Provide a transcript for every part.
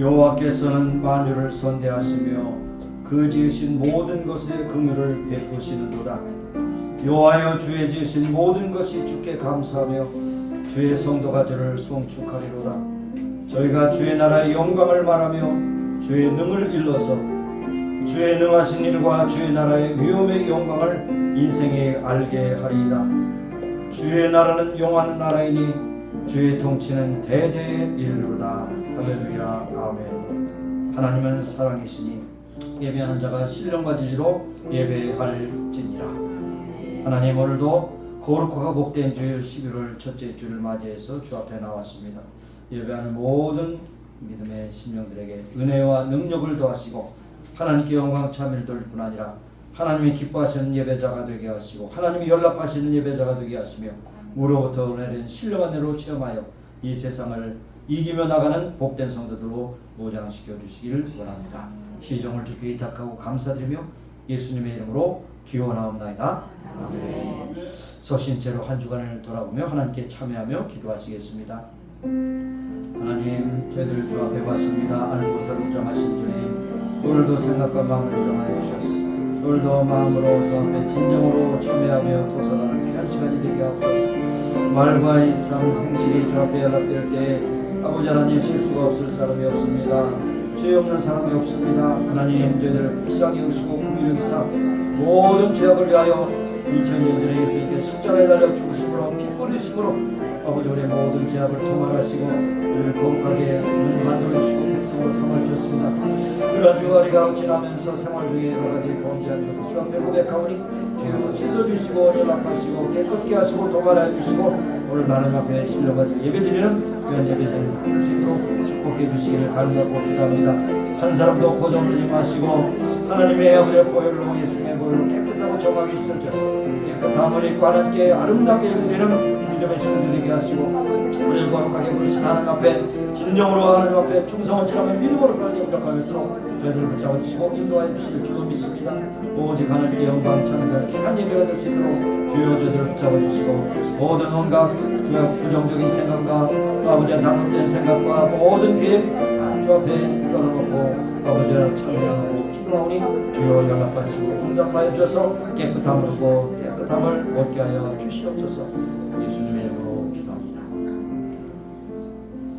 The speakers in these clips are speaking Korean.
여호와께서는 만유를 선대하시며 그 지으신 모든 것에 긍휼을 베푸시는도다. 여호와여, 주의 지으신 모든 것이 주께 감사하며 주의 성도가 주를 송축하리로다. 저희가 주의 나라의 영광을 말하며 주의 능을 일러서 주의 능하신 일과 주의 나라의 위엄의 영광을 인생에 알게 하리이다. 주의 나라는 영원한 나라이니 주의 통치는 대대에 이르리로다. 할렐루야. 아멘. 하나님은 사랑이시니 예배하는 자가 신령과 진리로 예배할지니라. 하나님, 오늘도 거룩하고 복된 주일 11월 첫째 주를 맞이해서 주 앞에 나왔습니다. 예배하는 모든 믿음의 심령들에게 은혜와 능력을 더하시고 하나님께 영광 참여를 돌릴 뿐 아니라 하나님이 기뻐하시는 예배자가 되게 하시고 하나님이 연락하시는 예배자가 되게 하시며 무로부터 내린 신령한 은혜로 체험하여 이 세상을 이기며 나가는 복된 성도들로 무장시켜 주시기를 원합니다. 시종을 주께 의탁하고 감사드리며 예수님의 이름으로 기원하옵나이다. 아멘. 서신체로 한 주간을 돌아보며 하나님께 참여하며 기도하시겠습니다. 하나님, 저희들 주 앞에 왔습니다. 아는 곳을 우정하신 주님, 오늘도 생각과 마음을 우정하여 주셨습니다. 오늘도 마음으로 주 앞에 진정으로 참여하며 도전하는 귀한 시간이 되게 하옵소서. 말과 이 삶 생실이 주 앞에 연락될 때에 아버지 하나님, 실수가 없을 사람이 없습니다. 죄 없는 사람이 없습니다. 하나님, 저희들을 불쌍히 여기시고 긍휼히 여기사 모든 죄악을 위하여 2000년 전에 예수님께 십자가에 달려 죽으심으로 피 뿌리심으로 아버지, 우리의 모든 죄악을 통할하시고 우리를 거룩하게 만들어주시고 백성으로 삼아주셨습니다. 그러한 주거리가 지나면서 생활 중에 여러 가지 범죄한 것을 주 앞에 고백하오니 죄로 씻어주시고 연락하시고 깨끗게 하시고 도발해 주시고 오늘 하나님 앞에 신령과 예배드리는 귀한 예배자를 받을 수 있도록 축복해 주시기를 간구하고 기도합니다. 한 사람도 고정되지 마시고 하나님의 아버지의 보혈로 예수님의 보혈로 깨끗하고 정하게 씻어주셔서 깨끗함을 입고 하나님께 아름답게 예배드리는 믿음의 시간이 되게 하시고 우리를 거룩하게 부르신 하나님 앞에 진정으로 하나님 앞에 충성을 취하며 믿음으로 살게 인정하며 있도록 저희들을 붙잡아 주시고 인도하여 주실 줄로 믿습니다. 오직 하나님께 영광 찬양하는 귀한 예배가 될 수 있도록 주여 저희들을 붙잡아 주시고 모든 온갖 주의 부정적인 생각과 아버지의 잘못된 생각과 모든 계획 다 주 앞에 열어놓고 아버지를 찬양하고 기도하오니 주여 연락하시고 응답하여 주셔서 깨끗함을 얻고 깨끗함을 얻게 하여 주시옵소서. 예수님의 이름으로 기도합니다.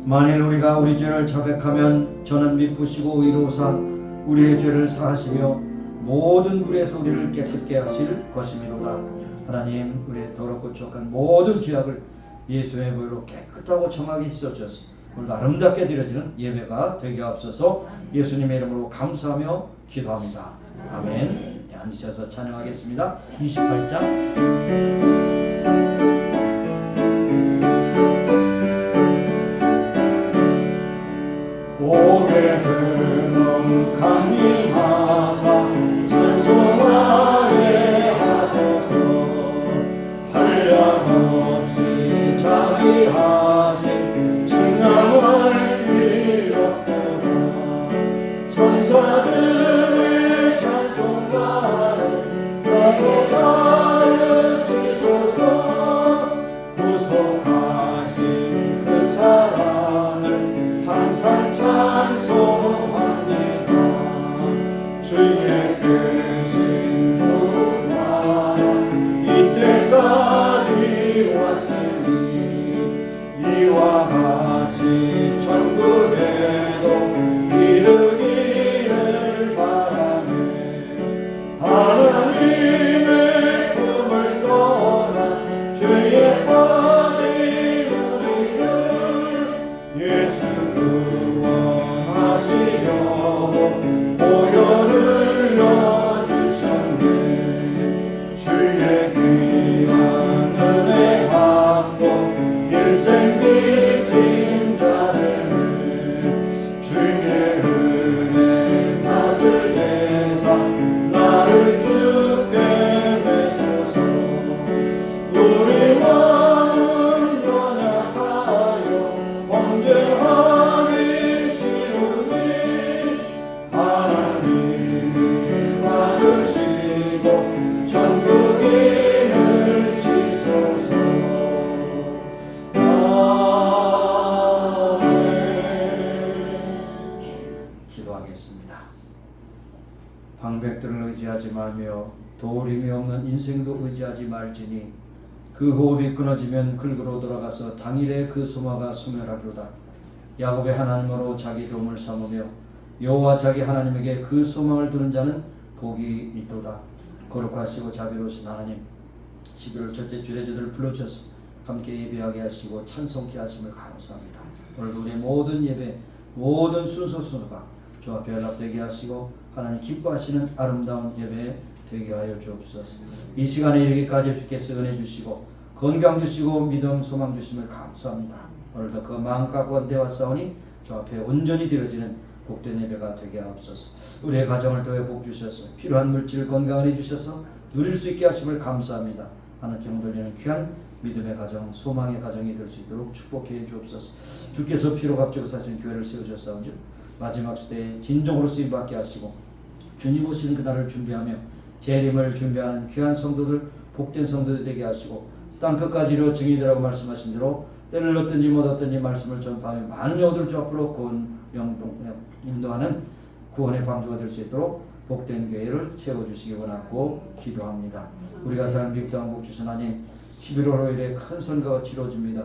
만일 우리가 우리 죄를 자백하면 저는 미쁘시고 의로우사 우리의 죄를 사하시며 모든 불에서 우리를 깨끗게 하실 것이미로다. 하나님, 우리의 더럽고 추악한 모든 죄악을 예수의 보혈로 깨끗하고 정하게 씻어주셔서 오늘 아름답게 드려지는 예배가 되게 하옵소서. 예수님의 이름으로 감사하며 기도합니다. 아멘. 앉으셔서 찬양하겠습니다. 28장 오래되는 강림하사 찬송하게 하소서. 한량없이 자비하신 칭함을 드렸도다. 천사들의 찬송가를 나도 가르치소서. 구속하신 그 사랑을 항상 찬송합니다. 주의 크신 도와 이때까지 왔으니 이와 같이 천국에도 이르기를 바라네. 하나님의 품을 떠나 죄에 빠진 우리를 예수 구원하시려고 보혈을 넣어주셨네. 주의 귀한 은혜 받고 일생 빚진 자들은 주의 은혜 사슬대사 나를 주께 매소서. 우리 마음은 연약하여 범죄하기 쉬우니 하나님이 받으시고 천국인을 지소서. 아멘. 방백들을 의지하지 말며 도림이 없는 인생도 의지하지 말지니 그 호흡이 끊어지면 긁으로 돌아가서 당일에 그 소마가 소멸하리로다. 야곱의 하나님으로 자기 도움을 삼으며 여호와 자기 하나님에게 그 소망을 두는 자는 복이 있도다. 거룩하시고 자비로우신 하나님, 11월 첫째 주일에 저들을 불러주셔서 함께 예배하게 하시고 찬송케 하심을 감사합니다. 오늘 우리 모든 예배, 모든 순서가 주 앞에 연락되게 하시고 하나님 기뻐하시는 아름다운 예배 되게 하여 주옵소서. 이 시간에 이르기까지 주께서 은혜 주시고 건강 주시고 믿음 소망 주심을 감사합니다. 오늘도 그 마음 갖고 대와 싸우니 주 앞에 온전히 드려지는 복된 예배가 되게 하옵소서. 우리의 가정을 더해 복 주셔서 필요한 물질 건강을 해주셔서 누릴 수 있게 하심을 감사합니다. 하나님께 돌리는 귀한 믿음의 가정, 소망의 가정이 될 수 있도록 축복해 주옵소서. 주께서 피로 값지고 사신 교회를 세우셨사온즉 마지막 시대에 진정으로 쓰임받게 하시고 주님 오시는 그날을 준비하며 재림을 준비하는 귀한 성도들, 복된 성도들 되게 하시고 땅끝까지 이루어 증인이라고 말씀하신 대로 때를 얻든지 못 얻든지 말씀을 전파하며 많은 영혼들 주 앞으로 구원 인도하는 구원의 방주가 될 수 있도록 복된 교회를 채워주시기 원하고 기도합니다. 우리가 사는 미국 땅 복 주신 하나님, 11월 5일에 큰 선거가 치러집니다.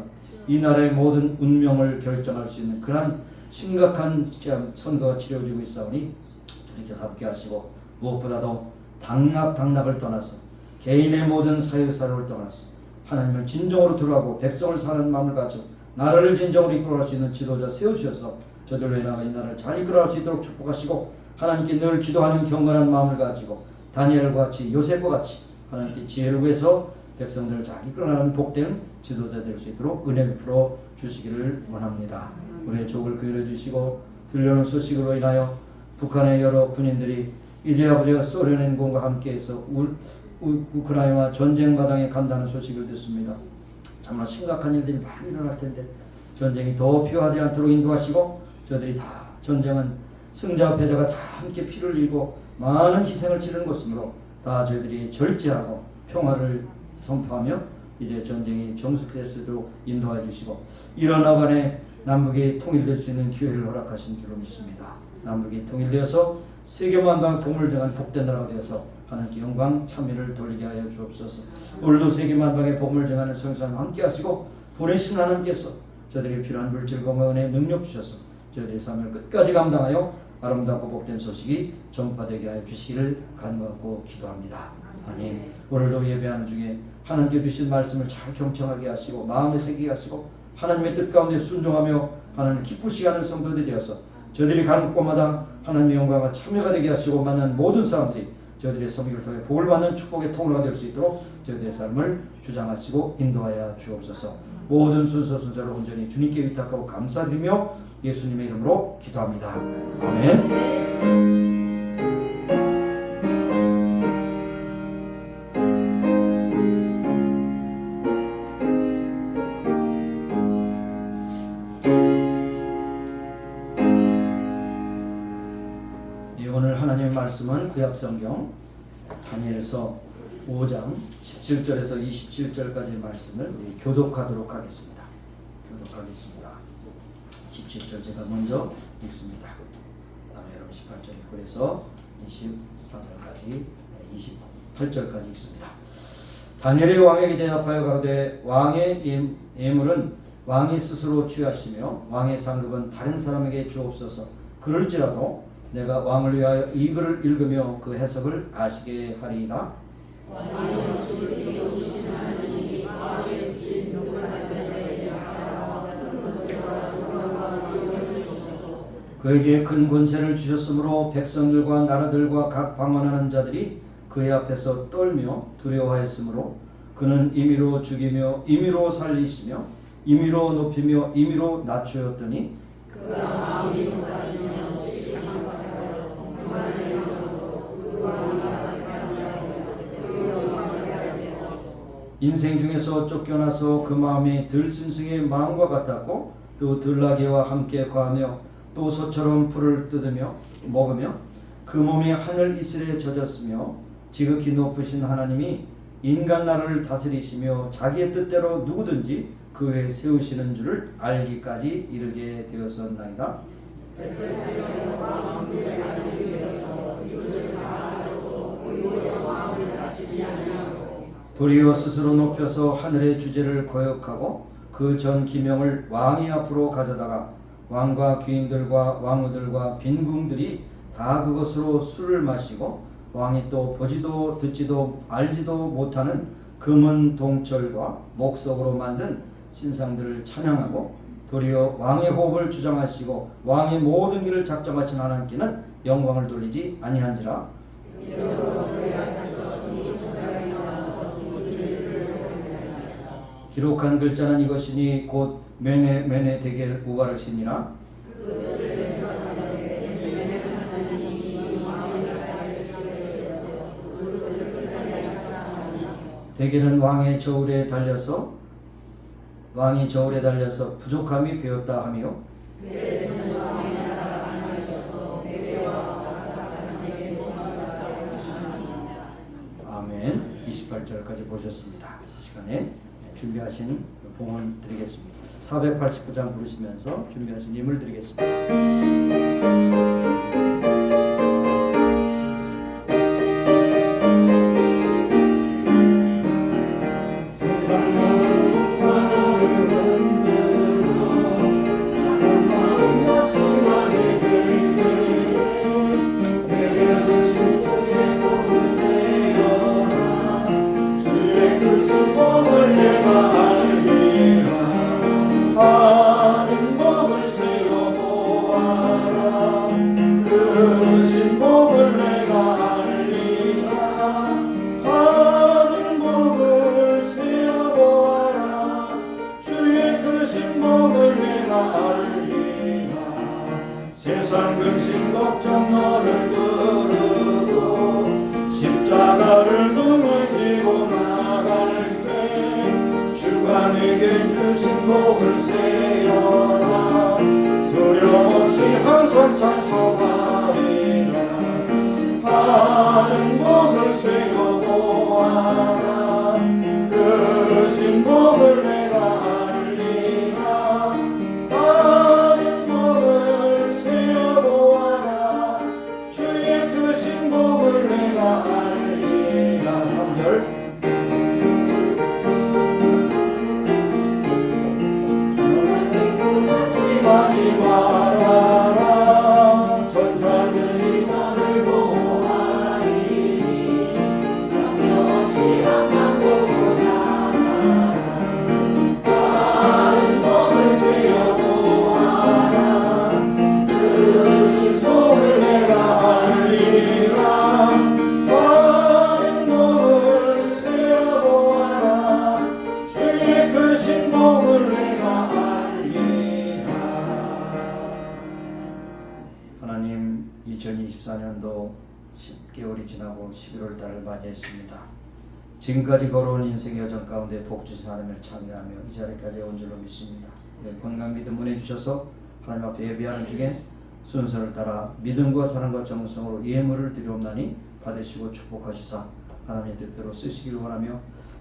이 나라의 모든 운명을 결정할 수 있는 그런 심각한 선거가 치러지고 있사오니 주님께서 함께 하시고 무엇보다도 당락을 떠나서 개인의 모든 사유사를 떠나서 하나님을 진정으로 들어가고 백성을 사는 마음을 가지고 나라를 진정으로 이끌어갈 수 있는 지도자 세워주셔서 저들로 인하여 이 나라를 잘 이끌어갈 수 있도록 축복하시고 하나님께 늘 기도하는 경건한 마음을 가지고 다니엘과 같이 요셉과 같이 하나님께 지혜를 구해서 백성들을 잘 이끌어가는 복된 지도자 될 수 있도록 은혜 베풀어 주시기를 원합니다. 우리의 족을 긍휼해 주시고 들려오는 소식으로 인하여 북한의 여러 군인들이 이제 아버지가 소련인공과 함께해서 우크라이나 전쟁 마당에 간다는 소식을 듣습니다. 정말 심각한 일들이 많이 일어날 텐데 전쟁이 더 피하지 않도록 인도하시고 저들이 다 전쟁은 승자와 패자가 다 함께 피를 흘리고 많은 희생을 치르는 것이므로 다 저희들이 절제하고 평화를 선포하며 이제 전쟁이 종식될 수 있도록 인도해 주시고 이런 나간에 남북이 통일될 수 있는 기회를 허락하신 줄로 믿습니다. 남북이 통일되어서 세계만방 복을 정한 복된 나라가 되어서 하나님께 영광 찬미를 돌리게 하여 주옵소서. 오늘도 세계만방의 복을 정하는 성사님 함께 하시고 보내신 하나님께서 저들에게 필요한 물질 건강 은혜 능력 주셔서 저희들의 삶을 끝까지 감당하여 아름답고 복된 소식이 전파되게 하여 주시기를 간구하고 기도합니다. 하나님, 오늘도 예배하는 중에 하나님께 주신 말씀을 잘 경청하게 하시고 마음에 새기게 하시고 하나님의 뜻 가운데 순종하며 하나님 기쁘시게 하는 성도들이 되어서 저들이 가는 곳마다 하나님의 영광과 참여가 되게 하시고 만난 모든 사람들이 저들의 섬기를 통해 복을 받는 축복의 통로가 될 수 있도록 저들의 삶을 주장하시고 인도하여 주옵소서. 모든 순서로 온전히 주님께 위탁하고 감사드리며 예수님의 이름으로 기도합니다. 아멘. 오늘 하나님의 말씀은 구약성경 다니엘서 5장 17절에서 27절까지의 말씀을 우리 교독하도록 하겠습니다. 17절 제가 먼저 읽습니다. 다음에 여러분 18절 읽고 해서 23절까지 28절까지 읽습니다. 다니엘이 왕에게 대답하여 가로되 왕의 예물은 왕이 스스로 취하시며 왕의 상급은 다른 사람에게 주옵소서. 그럴지라도 내가 왕을 위하여 이 글을 읽으며 그 해석을 아시게 하리이다. 그에게 큰 권세를 주셨으므로 백성들과 나라들과 각 방언하는 자들이 그의 앞에서 떨며 두려워하였으므로 그는 임의로 죽이며 임의로 살리시며 임의로 높이며 임의로 낮추었더니 인생 중에서 쫓겨나서 그 마음이 들짐승의 마음과 같았고 또 들나귀와 함께 거하며 또 소처럼 풀을 뜯으며 먹으며 그 몸이 하늘 이슬에 젖었으며 지극히 높으신 하나님이 인간 나라를 다스리시며 자기의 뜻대로 누구든지 그 외에 세우시는 줄을 알기까지 이르게 되었었나이다. 도리어 스스로 높여서 하늘의 주제를 거역하고 그 전 기명을 왕이 앞으로 가져다가 왕과 귀인들과 왕후들과 빈궁들이 다 그것으로 술을 마시고 왕이 또 보지도 듣지도 알지도 못하는 금은 동철과 목석으로 만든 신상들을 찬양하고 도리어 왕의 호흡을 주장하시고 왕의 모든 길을 작정하신 하나님께는 영광을 돌리지 아니한지라. 기록한 글자는 이것이니 곧 메네 데겔 우바르시니라. 데겔은 왕이 저울에 달려서 부족함이 되었다 하며 아멘. 28절까지 보셨습니다. 이 시간에 준비하신 봉헌 드리겠습니다. 489장 부르시면서 준비하신 예물 드리겠습니다. 세상 근심 걱정 너를 두르고 십자가를 등에 지고 나갈 때 주가 내게 주신 복을 세어라. 두려움없이 항상 찬송하리라. 받은 복을 세어보아라. 그 신복을 내가 알리라. 받은 복을 세어보아라. 주의 그 신복을 내가 알리라. 3절 하지 말아라. 전사들이 너를 보호하리니 염려없이 항상 보고 나가라. 다른 복을 세어보아라. 그 신복을 내가 알리라. 다른 복을 세어보아라. 주의 그 신복을 내가 알리라. 하나님, 2024년도 10개월이 지나고 11월 달을 맞이했습니다. 지금까지 걸어온 인생의 여정 가운데 복 주신 하나님을 찬양하며 이 자리까지 온 줄로 믿습니다. 늘 건강 믿음 은혜 주셔서 하나님 앞에 예배하는 중에 순서를 따라 믿음과 사랑과 정성으로 예물을 드리옵나니 받으시고 축복하시사 하나님의 뜻대로 쓰시기를 원하며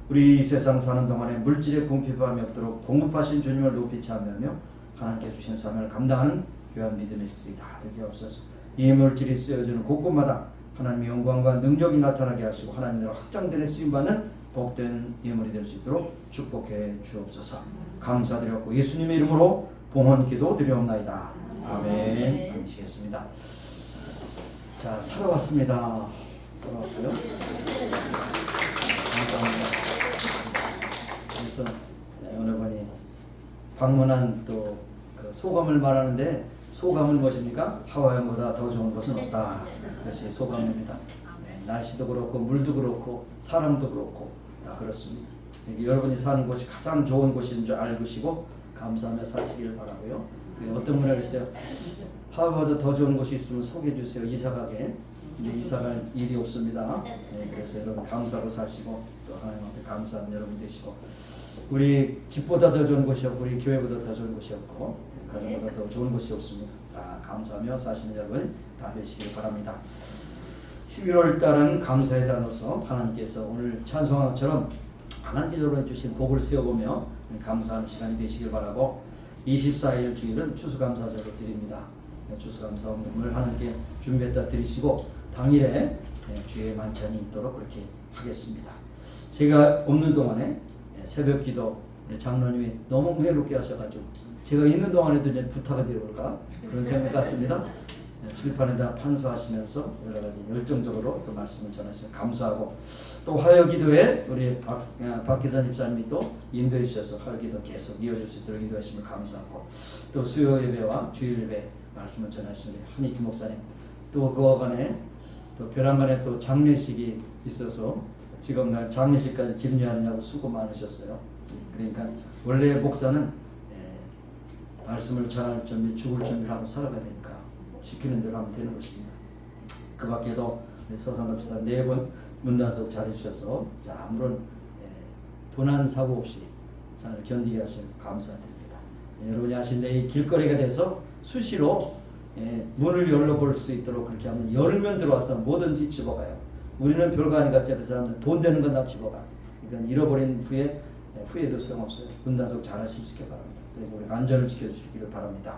우리 이 세상 사는 동안에 물질의 궁핍함이 없도록 공급하신 주님을 높이 찬양하며 하나님께 주신 사명을 감당하는 귀한 믿음의 집들이 다 되게 하옵소서. 이 물질이 쓰여지는 곳곳마다 하나님의 영광과 능력이 나타나게 하시고 하나님으로 확장되는 쓰임받는 복된 예물이 될 수 있도록 축복해 주옵소서. 감사드렸고 예수님의 이름으로 봉헌 기도 드리옵나이다. 아멘. 앉으시겠습니다. 자, 살아왔습니다. 살아왔어요? 감사합니다. 그래서 오늘 보니 방문한 또 그 소감을 말하는데 소감은 무엇입니까? 하와이보다 더 좋은 곳은 없다. 그것이 소감입니다. 네, 날씨도 그렇고 물도 그렇고 사람도 그렇고 다 그렇습니다. 여러분이 사는 곳이 가장 좋은 곳인 줄 알고시고 감사하며 사시길 바라고요. 어떤 분이 있어요? 하와이보다 더 좋은 곳이 있으면 소개해 주세요. 이사가게. 이제 이사갈 일이 없습니다. 네, 그래서 여러분 감사하고 사시고 또 하나님한테 감사하는 여러분 되시고 우리 집보다 더 좋은 곳이 없고 우리 교회보다 더 좋은 곳이 없고 가정보다 더 좋은 곳이 없습니다. 다 감사하며 사시는 여러분 다 되시길 바랍니다. 11월 달은 감사의 달로서 하나님께서 오늘 찬송한 것처럼 하나님께서 여러분에 주신 복을 세워보며 감사하는 시간이 되시길 바라고 24일 주일은 추수감사절로 드립니다. 추수감사원금을 하나님께 준비했다 드리시고 당일에 주의 만찬이 있도록 그렇게 하겠습니다. 제가 없는 동안에 새벽 기도 장로님이 너무 은혜롭게 하셔가지고 제가 있는 동안에도 이제 부탁을 드려볼까 그런 생각 같습니다. 칠판에다 판서하시면서 여러 가지 열정적으로 또 말씀을 전하셔서 감사하고, 또 화요 기도에 우리 박기선 집사님이 또 인도해 주셔서 화요 기도 계속 이어질 수 있도록 인도하시면 감사하고, 또 수요 예배와 주일 예배 말씀을 전하시는 한익희 목사님, 또 그와 간에 또 벼랑간에 또 장례식이 있어서 지금 날 장례식까지 집례하느냐고 수고 많으셨어요. 그러니까 원래 목사는 말씀을 전할 준비, 죽을 준비를 하고 살아가야 되니까 시키는 대로 하면 되는 것입니다. 그 밖에도 서상갑 집사 4번 문단속 잘해주셔서 아무런 도난 사고 없이 잘 견디게 하시면 감사드립니다. 여러분이 아시는데 이 길거리가 돼서 수시로 문을 열어볼 수 있도록 그렇게 하면 열면 들어와서 뭐든지 집어가요. 우리는 별거 아니겠지. 그 사람들 돈 되는 건 다 집어가. 그러니까 잃어버린 후에도 소용없어요. 문단속 잘 하실 수 있게 바랍니다. 그리고 우리 안전을 지켜주시기를 바랍니다.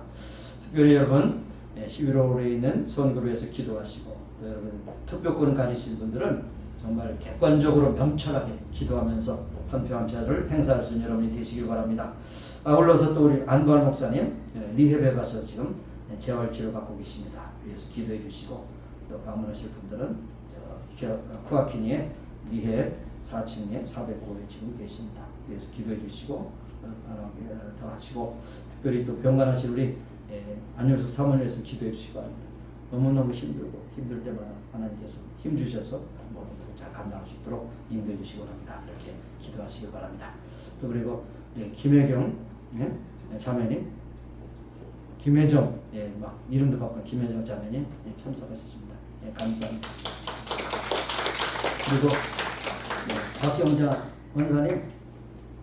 특별히 여러분 11월에 있는 선거를 위해서 기도하시고, 또 여러분 투표권 가지신 분들은 정말 객관적으로 명철하게 기도하면서 한 표 한 표를 행사할 수 있는 여러분이 되시길 바랍니다. 아울러서 또 우리 안발 목사님 리헵에 가서 지금 재활치료 받고 계십니다. 위해서 기도해 주시고, 또 방문하실 분들은 쿠아키니의 리헵 4층에 409호에 지금 계십니다. 위해서 기도해 주시고 더 하시고, 특별히 또 병간하실 우리 안효숙 사모님에서 기도해 주시기 바랍니다. 너무너무 힘들고 힘들 때마다 하나님께서 힘 주셔서 모든 것을 잘 감당할 수 있도록 인도해 주시기 바랍니다. 이렇게 기도하시기 바랍니다. 또 그리고 김혜경 자매님, 김혜정 막 이름도 바꾼 김혜정 자매님 참석하셨습니다. 감사합니다. 그리고 박경자 원사님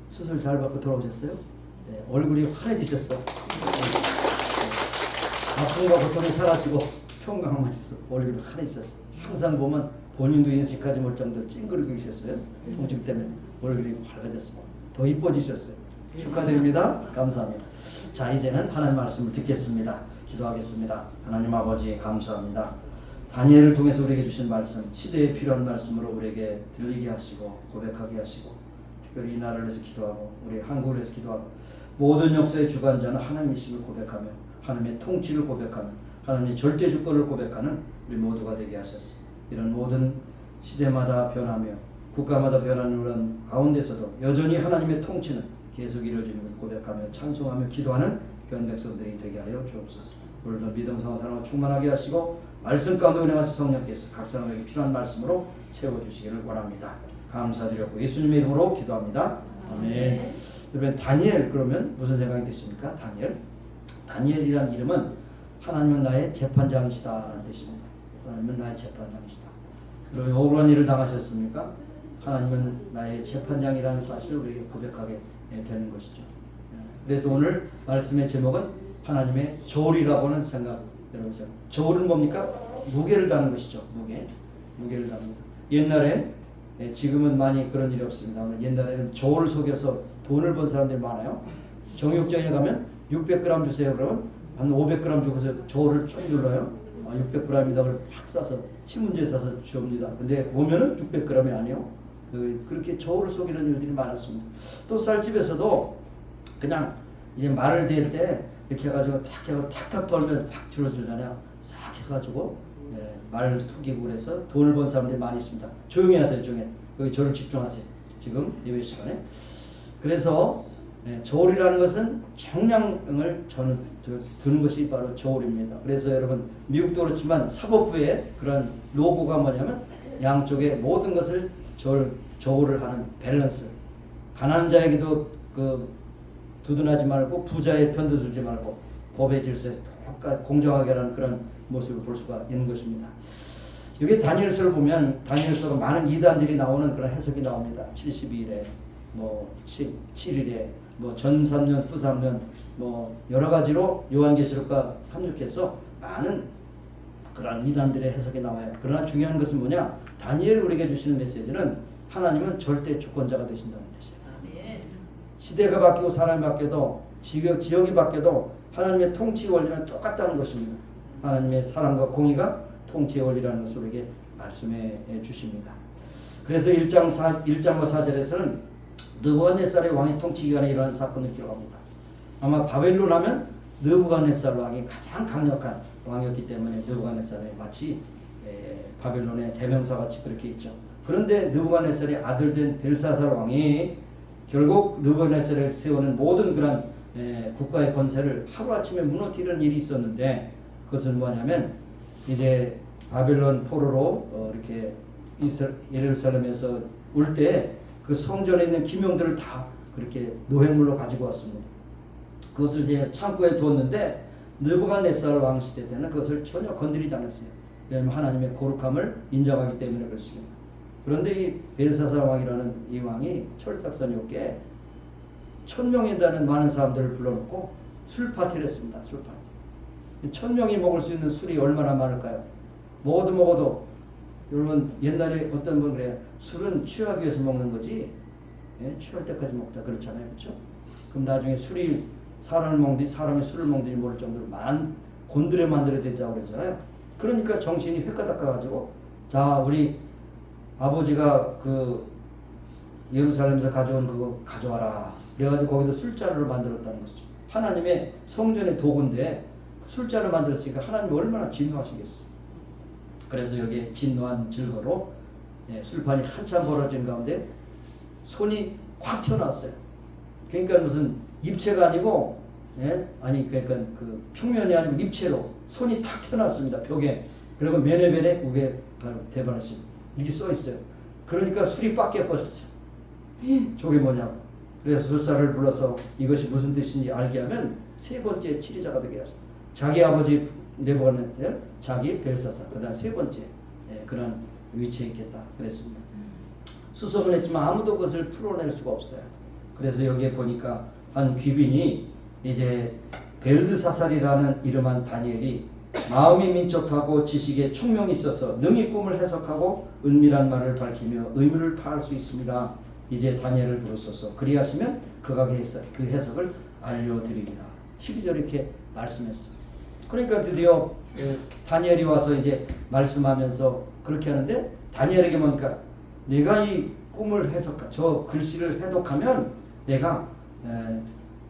수술 잘 받고 돌아오셨어요? 얼굴이 환해지셨어. 아픔과 고통이 사라지고 평강만 있어서 얼굴이 환해지셨어. 항상 보면 본인도 인식하지 못 정도로 찡그리고 계셨어요. 통증 때문에 얼굴이 밝아졌습니다. 더 이뻐지셨어요. 축하드립니다. 감사합니다. 자, 이제는 하나님 말씀을 듣겠습니다. 기도하겠습니다. 하나님 아버지 감사합니다. 다니엘을 통해서 우리에게 주신 말씀, 시대에 필요한 말씀으로 우리에게 들리게 하시고 고백하게 하시고, 특별히 이 나라를 위해서 기도하고 우리 한국을 위해서 기도하고, 모든 역사의 주관자는 하나님이심을 고백하며 하나님의 통치를 고백하며 하나님의 절대 주권을 고백하는 우리 모두가 되게 하셨습니다. 이런 모든 시대마다 변하며 국가마다 변하는 그런 가운데서도 여전히 하나님의 통치는 계속 이루어지는 것을 고백하며 찬송하며 기도하는 귀한 백성들이 되게 하여 주옵소서. 오늘도 믿음과 사랑으로 충만하게 하시고 말씀 가운데 운행하신 성령께서 각 사람에게 필요한 말씀으로 채워주시기를 원합니다. 감사드렸고 예수님의 이름으로 기도합니다. 아멘. 여러분 다니엘 그러면 무슨 생각이 드십니까? 다니엘이라는 이름은 하나님은 나의 재판장이시다라는 뜻입니다. 하나님은 나의 재판장이시다. 그러면 억울한 일을 당하셨습니까? 하나님은 나의 재판장이라는 사실을 우리에게 고백하게 되는 것이죠. 그래서 오늘 말씀의 제목은 하나님의 저울이라고 하는 생각. 여러분 저울은 뭡니까? 무게를 다는 것이죠. 무게를 다는 것. 옛날에 지금은 많이 그런 일이 없습니다. 옛날에는 저울 속에서 돈을 번 사람들이 많아요. 정육점에 가면 600g 주세요. 그러면 한 500g 주고서 저울을 쭉 눌러요. 600g이다. 그걸 팍 싸서 신문지에 싸서 줍니다. 근데 보면은 600g이 아니에요. 그렇게 저울을 속이는 일들이 많았습니다. 또 쌀집에서도 그냥 이제 말을 댈 때 이렇게 해가지고 탁탁 돌면 확 줄어들잖아요. 싹 해가지고 말을 속이고 그래서 돈을 번 사람들이 많이 있습니다. 조용히 하세요. 조용히. 여기 저를 집중하세요. 지금 예배 시간에. 그래서 저울이라는 것은 정량을 두는 것이 바로 저울입니다. 그래서 여러분 미국도 그렇지만 사법부의 그런 로고가 뭐냐면 양쪽에 모든 것을 저울을 하는 밸런스. 가난한 자에게도 두둔하지 말고 부자의 편도 들지 말고 법의 질서에서 똑같이 공정하게 하는 그런 모습을 볼 수가 있는 것입니다. 여기 다니엘서를 보면 다니엘서가 많은 이단들이 나오는 그런 해석이 나옵니다. 72일에 뭐 17일에 뭐 전 3년 후 3년 뭐 여러 가지로 요한계시록과 합력해서 많은 그런 이단들의 해석이 나와요. 그러나 중요한 것은 뭐냐? 다니엘이 우리에게 주시는 메시지는 하나님은 절대 주권자가 되신다는 뜻이에요. 시대가 바뀌고 사람이 바뀌어도 지역이 바뀌어도 하나님의 통치 원리는 똑같다는 것입니다. 하나님의 사랑과 공의가 통치의 원리라는 것을 우리에게 말씀해 주십니다. 그래서 1장과 4절에서는 느부갓네살의 왕의 통치 기간에 이러한 사건을 기록합니다. 아마 바벨론 하면 느부갓네살 왕이 가장 강력한 왕이었기 때문에 느부갓네살이 마치 바벨론의 대명사같이 그렇게 있죠. 그런데 느부갓네살의 아들 된 벨사살 왕이 결국 느부갓네살을 세우는 모든 그런 국가의 권세를 하루아침에 무너뜨리는 일이 있었는데, 그것은 뭐냐면 이제 바벨론 포로로 이렇게 예루살렘에서 올 때 그 성전에 있는 기명들을 다 그렇게 노획물로 가지고 왔습니다. 그것을 이제 창고에 두었는데 느부갓네살 왕 시대 때는 그것을 전혀 건드리지 않았어요. 왜냐하면 하나님의 거룩함을 인정하기 때문에 그렇습니다. 그런데 이 벨사살 왕이라는 이 왕이 철딱선이 없게 1000명에 달하는 많은 사람들을 불러놓고 술 파티를 했습니다. 술 파티. 1000명이 먹을 수 있는 술이 얼마나 많을까요? 먹어도 여러분, 옛날에 어떤 분 그래요. 술은 취하기 위해서 먹는 거지, 취할 때까지 먹자 그렇잖아요. 그렇죠? 그럼 나중에 술이 사람을 먹든지 사람이 술을 먹든지 모를 정도로 곤드레 만들어야 되자고 그러잖아요. 그러니까 정신이 획가닥가가지고, 자, 우리 아버지가 그 예루살렘에서 가져온 그거 가져와라. 그래가지고 거기다 술자루를 만들었다는 것이죠. 하나님의 성전의 도구인데 술자를 만들었으니까 하나님이 얼마나 진노하시겠어요. 그래서 여기에 진노한 증거로 술판이 한참 벌어진 가운데 손이 확 튀어나왔어요. 그러니까 무슨 입체가 아니고, 그러니까 그 평면이 아니고 입체로 손이 탁 튀어나왔습니다. 벽에. 그리고 면회변에 우게 대바르심 이렇게 써 있어요. 그러니까 술이 빡 깨버렸어요. 저게 뭐냐고. 그래서 술사를 불러서 이것이 무슨 뜻인지 알게 하면 세 번째 치리자가 되게 하셨어요. 자기 아버지 느부갓네살, 자기 벨사살, 그다음 세 번째 그런 위치에 있겠다 그랬습니다. 수소문 했지만 아무도 그것을 풀어낼 수가 없어요. 그래서 여기에 보니까 한 귀빈이 이제 벨드사살이라는 이름한 다니엘이 마음이 민첩하고 지식에 총명이 있어서 능히 꿈을 해석하고 은밀한 말을 밝히며 의미를 파할 수 있습니다. 이제 다니엘을 부르소서. 그리하시면 그가 그 해석을 알려드립니다. 12절 이렇게 말씀했어요. 그러니까 드디어 다니엘이 와서 이제 말씀하면서 그렇게 하는데, 다니엘에게 뭡니까? 내가 이 꿈을 저 글씨를 해독하면 내가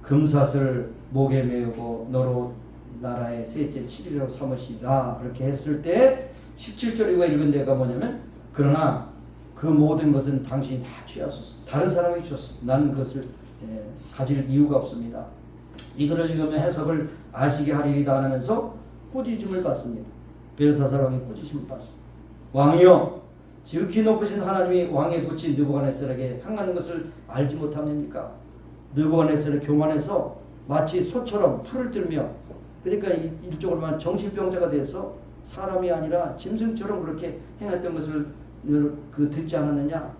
금사슬 목에 메우고 너로 나라의 셋째 7일로 삼으시라. 그렇게 했을 때 17절 이후에 읽은 데가 뭐냐면, 그러나 그 모든 것은 당신이 다 취하소서. 다른 사람이 주었어. 나는 그것을 가질 이유가 없습니다. 이거를 읽으면 해석을 아시게 하리이다 하면서 꾸짖음을 받습니다. 벨사살 왕이 꾸짖음을 받습니다. 왕이여, 지극히 높으신 하나님이 왕에 붙인 느부갓네살에게 향하는 것을 알지 못합니까? 느부갓네살의 교만해서 마치 소처럼 풀을 들며, 그러니까 일적으로 말하면 정신병자가 돼서 사람이 아니라 짐승처럼 그렇게 행했던 것을 듣지 않았느냐?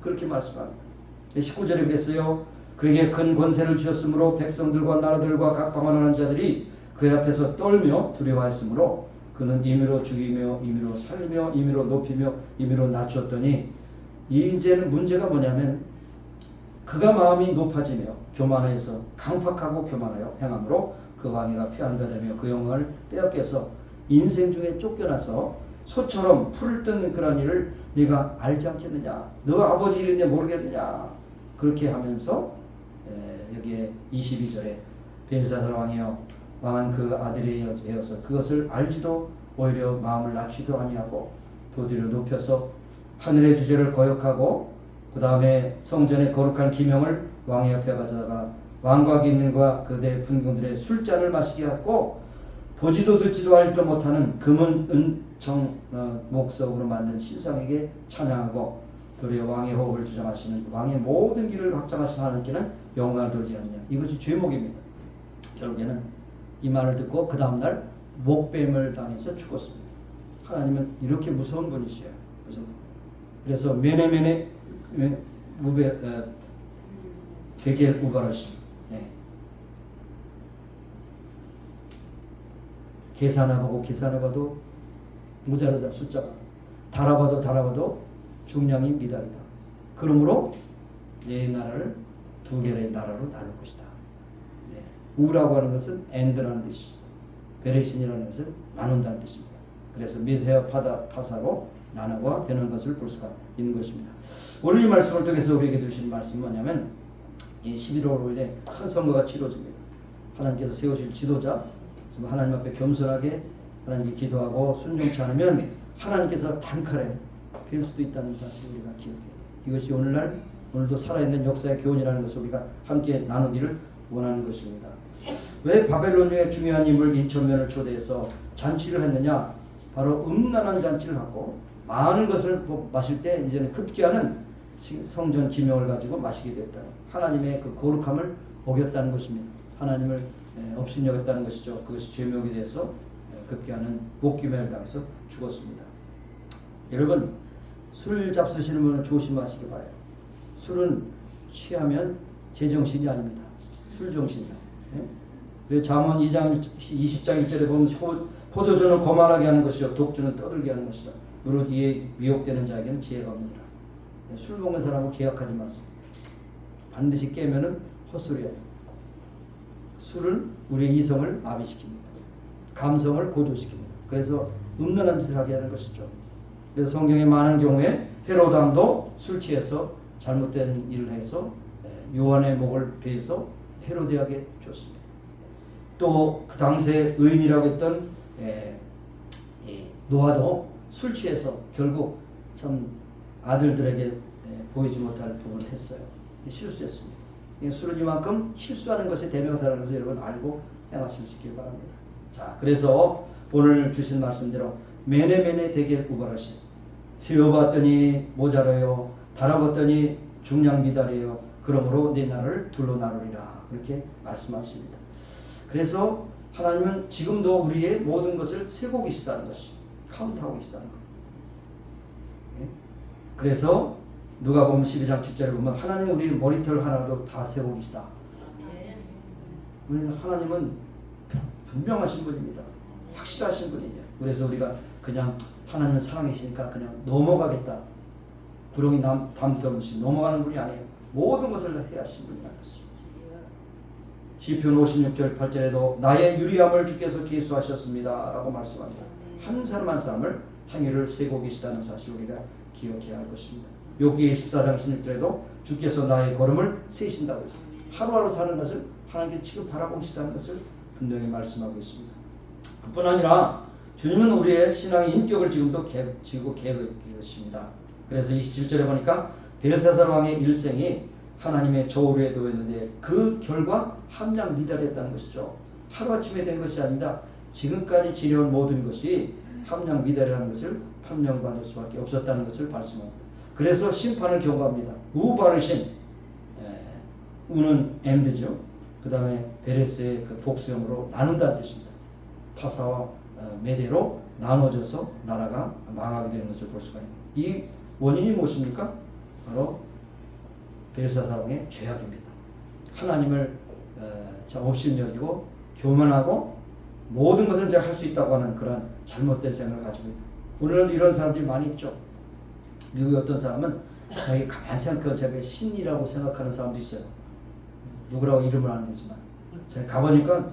그렇게 말씀합니다. 19절에 그랬어요. 그에게 큰 권세를 주셨으므로 백성들과 나라들과 각 방언하는 자들이 그 앞에서 떨며 두려워했으므로 그는 임의로 죽이며 임의로 살리며 임의로 높이며 임의로 낮추었더니, 이제는 문제가 뭐냐면 그가 마음이 높아지며 교만해서 강팍하고 교만하여 행함으로 그 왕위가 폐한되며 그 영광을 빼앗겨서 인생 중에 쫓겨나서 소처럼 풀을 뜯는 그런 일을 네가 알지 않겠느냐? 너 아버지 일인데 모르겠느냐? 그렇게 하면서 여기에 22절에 벨사살 왕이여, 왕은 그 아들이어서 그것을 알지도 오히려 마음을 낮추지도 아니하고 도리어 높여서 하늘의 주제를 거역하고 그 다음에 성전의 거룩한 기명을 왕의 앞에 가져다가 왕과 기능과 그대 분군들의 술잔을 마시게 하고 보지도 듣지도 알지도 못하는 금은 은청 목석으로 만든 신상에게 찬양하고 도리어 왕의 호흡을 주장하시는 왕의 모든 길을 확장하시는 하나님께는 영광을 돌지 않느냐. 이것이 죄목입니다. 결국에는 이 말을 듣고 그 다음날 목뱀을 당해서 죽었습니다. 하나님은 이렇게 무서운 분이시에요. 그래서 메네메네 베겔 우바라시, 계산해보고 계산해봐도 모자르다. 숫자가 달아봐도 중량이 미달이다. 그러므로 내 나라를 두 개의 나라로 나눌 것이다. 우라고 하는 것은 엔드라는 뜻이죠. 베레신이라는 것은 나눈다는 뜻입니다. 그래서 메시아 파사로 나누어가 되는 것을 볼 수가 있는 것입니다. 오늘 이 말씀을 통해서 우리에게 주신 말씀은 뭐냐면 이 11월 5일에 큰 선거가 치러집니다. 하나님께서 세우실 지도자, 하나님 앞에 겸손하게 하나님께 기도하고 순종치 않으면 하나님께서 단칼에 뵐 수도 있다는 사실을 우리가 기억해야 돼요. 이것이 오늘도 살아있는 역사의 교훈이라는 것을 우리가 함께 나누기를 원하는 것입니다. 왜 바벨론 중에 중요한 인물 인천면을 초대해서 잔치를 했느냐? 바로 음란한 잔치를 하고 많은 것을 마실 때 이제는 급기야는 성전 기명을 가지고 마시게 됐다. 하나님의 그 거룩함을 어겼다는 것입니다. 하나님을 업신여겼다는 것이죠. 그것이 죄명이 돼서 급기야는 목기명을 당해서 죽었습니다. 여러분, 술 잡수시는 분은 조심하시기 바라요. 술은 취하면 제정신이 아닙니다. 술정신이다. 그래서 잠언 2장 20장 1절에 보면 포도주는 거만하게 하는 것이요 독주는 떠들게 하는 것이다. 무릇 이에 미혹되는 자에게는 지혜가 없느니라. 술 먹는 사람하고 계약하지 마세요. 반드시 깨면은 헛소리야. 술은 우리의 이성을 마비시킵니다. 감성을 고조시킵니다. 그래서 음란한 짓을 하게 하는 것이죠. 그래서 성경에 많은 경우에 헤롯 왕도 술 취해서 잘못된 일을 해서 요한의 목을 베어서 헤로디아에게 줬습니다. 또 그 당시에 의인이라고 했던 노아도 술 취해서 결국 참 아들들에게 보이지 못할 부분을 했어요. 실수했습니다. 술은 이만큼 실수하는 것이 대명사라는 것을 여러분 알고 행하실 수 있길 바랍니다. 자, 그래서 오늘 주신 말씀대로 매네매네 대결 우발하시 세어봤더니 모자라요 달아봤더니 중량 미달이에요. 그러므로 내 나라를 둘로 나누리라. 그렇게 말씀하십니다. 그래서 하나님은 지금도 우리의 모든 것을 세고 계시다는 것이 카운트하고 계시다는 거예요. 네? 그래서 누가복음 12장 7절에 보면 하나님은 우리 머리털 하나도 다 세고 계시다. 우리는 하나님은 분명하신 분입니다. 확실하신 분이에요. 그래서 우리가 그냥 하나님은 살아계시니까 그냥 넘어가겠다. 구렁이 담도 없이 넘어가는 분이 아니에요. 모든 것을 해야 하신 분이라는 것이죠. 시편 56절 8절에도 나의 유리함을 주께서 계수하셨습니다 라고 말씀합니다. 한 사람 한 사람을 행위를 세고 계시다는 사실을 우리가 기억해야 할 것입니다. 욥기 24장 16절에도 주께서 나의 걸음을 세신다고 했습니다. 하루하루 사는 것을 하나님께 지금 바라보고 계시다는 것을 분명히 말씀하고 있습니다. 그뿐 아니라 주님은 우리의 신앙의 인격을 지금도 지고 계십니다. 그래서 27절에 보니까 벨사살 왕의 일생이 하나님의 저울에 놓였는데 그 결과 함량 미달했다는 것이죠. 하루아침에 된 것이 아니다. 지금까지 지내온 모든 것이 함량 미달이라는 것을 판명받을 수밖에 없었다는 것을 말씀합니다. 그래서 심판을 경고합니다. 우바르신, 우는 엠드죠. 그 다음에 베레스의 그 복수형으로 나눈다는 뜻입니다. 파사와 메대로 나눠져서 나라가 망하게 되는 것을 볼 수가 있습니다. 이 원인이 무엇입니까? 바로 벨사사왕의 죄악입니다. 하나님을 업신여기고 교만하고 모든 것을 제가 할 수 있다고 하는 그런 잘못된 생각을 가지고 있다. 오늘도 이런 사람들이 많이 있죠. 미국의 어떤 사람은 자기 가만히 생각하면 자기가 신이라고 생각하는 사람도 있어요. 누구라고 이름을 안 되지만 제가 가보니까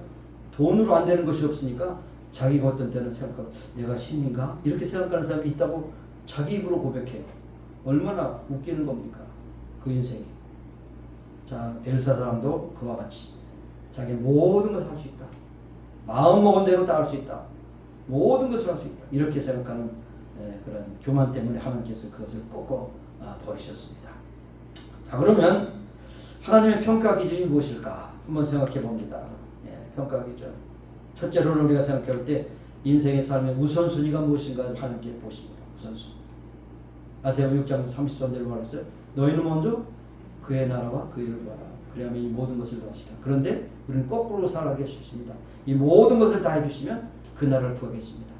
돈으로 안 되는 것이 없으니까 자기가 어떤 때는 생각하고 내가 신인가? 이렇게 생각하는 사람이 있다고 자기 입으로 고백해요. 얼마나 웃기는 겁니까? 그 인생이. 자, 벨사 사람도 그와 같이 자기 모든 것을 할 수 있다. 마음먹은 대로 다 할 수 있다. 모든 것을 할 수 있다. 이렇게 생각하는 그런 교만 때문에 하나님께서 그것을 꺾어 버리셨습니다. 자, 그러면 하나님의 평가 기준이 무엇일까? 한번 생각해 봅니다. 평가 기준. 첫째로는 우리가 생각할 때 인생의 삶의 우선순위가 무엇인가 하나님께 보십니다. 우선순위. 마태복음 6장 30절에 말했어요. 너희는 먼저 그의 나라와 그 일을 구하라. 그래야만 이 모든 것을 더하시라. 그런데 우리는 거꾸로 살아가기 쉽습니다. 이 모든 것을 다 해주시면 그 나라를 구하겠습니다.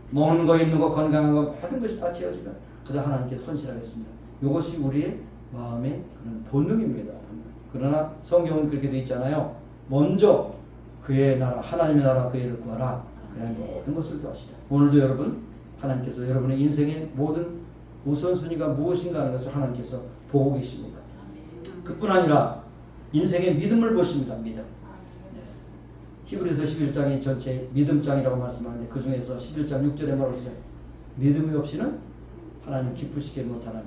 먹는 거, 입는 거, 건강한 거 모든 것이 다 채워지면 그다음 하나님께 헌신하겠습니다. 이것이 우리의 마음의 그런 본능입니다. 그러나 성경은 그렇게 되어 있잖아요. 먼저 그의 나라, 하나님의 나라 그 일을 구하라. 그래야 모든 것을 더하시라. 오늘도 여러분 하나님께서 여러분의 인생의 모든 우선순위가 무엇인가 하는 것을 하나님께서 보고 계십니다. 그뿐 아니라 인생의 믿음을 보십니다. 믿음. 히브리서 11장이 전체 믿음장이라고 말씀하는데 그 중에서 11장 6절에 뭐라고 했어요? 믿음이 없이는 하나님 기쁘시게 못하나니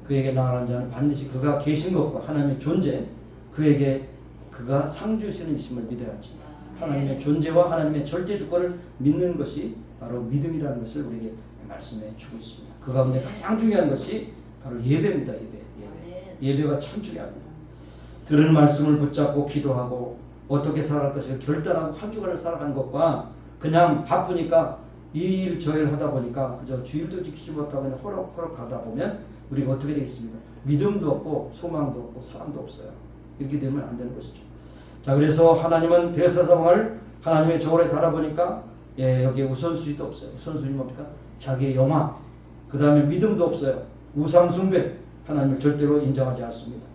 그에게 나아가는 자는 반드시 그가 계신 것과 하나님의 존재 그에게 그가 상 주시는 이심을 믿어야 할지 하나님의 존재와 하나님의 절대 주권을 믿는 것이 바로 믿음이라는 것을 우리에게 말씀해 주고 있습니다. 그 가운데 가장 중요한 것이 바로 예배입니다. 예배가 참 중요합니다. 들은 말씀을 붙잡고 기도하고 어떻게 살아갈 것을 결단하고 한 주간을 살아가는 것과 그냥 바쁘니까 이 일 저 일 하다 보니까 그저 주일도 지키지 못하고 그냥 호락호락 가다 보면 우리가 어떻게 되겠습니까? 믿음도 없고 소망도 없고 사랑도 없어요. 이렇게 되면 안 되는 것이죠. 자, 그래서 하나님은 벨사사왕을 하나님의 저울에 달아보니까 여기에 우선순위도 없어요. 우선순위 뭡니까? 자기의 영화, 그 다음에 믿음도 없어요. 우상 숭배, 하나님을 절대로 인정하지 않습니다.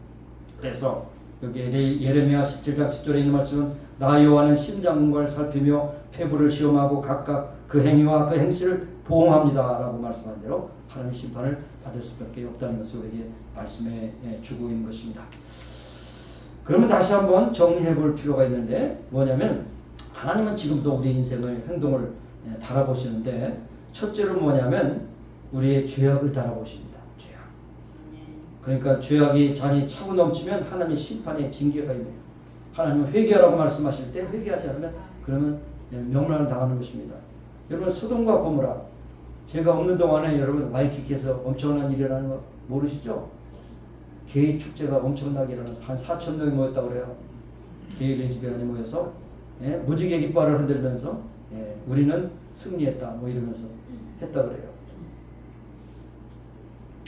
그래서 여기 예레미야 17장 10절에 있는 말씀은 나 여호와는 심장을 살피며 폐부를 시험하고 각각 그 행위와 그 행실을 보응합니다 라고 말씀한 대로 하나님의 심판을 받을 수밖에 없다는 것을 우리에게 말씀해 주고 있는 것입니다. 그러면 다시 한번 정리해 볼 필요가 있는데 뭐냐면 하나님은 지금도 우리 인생을 행동을 달아보시는데 첫째로 뭐냐면 우리의 죄악을 달아보십니다. 죄악. 그러니까 죄악이 잔이 차고 넘치면 하나님의 심판의 징계가 있네요. 하나님은 회개하라고 말씀하실 때 회개하지 않으면 그러면 명령을 당하는 것입니다. 여러분 소돔과 고모라 제가 없는 동안에 여러분 와이키키에서 엄청난 일이 일어나는 거 모르시죠? 게이 축제가 엄청나게 일어나서 한 4,000명이 모였다고 그래요. 게이 레즈비언이 모여서 무지개 깃발을 흔들면서 우리는 승리했다 뭐 이러면서 했다 그래요.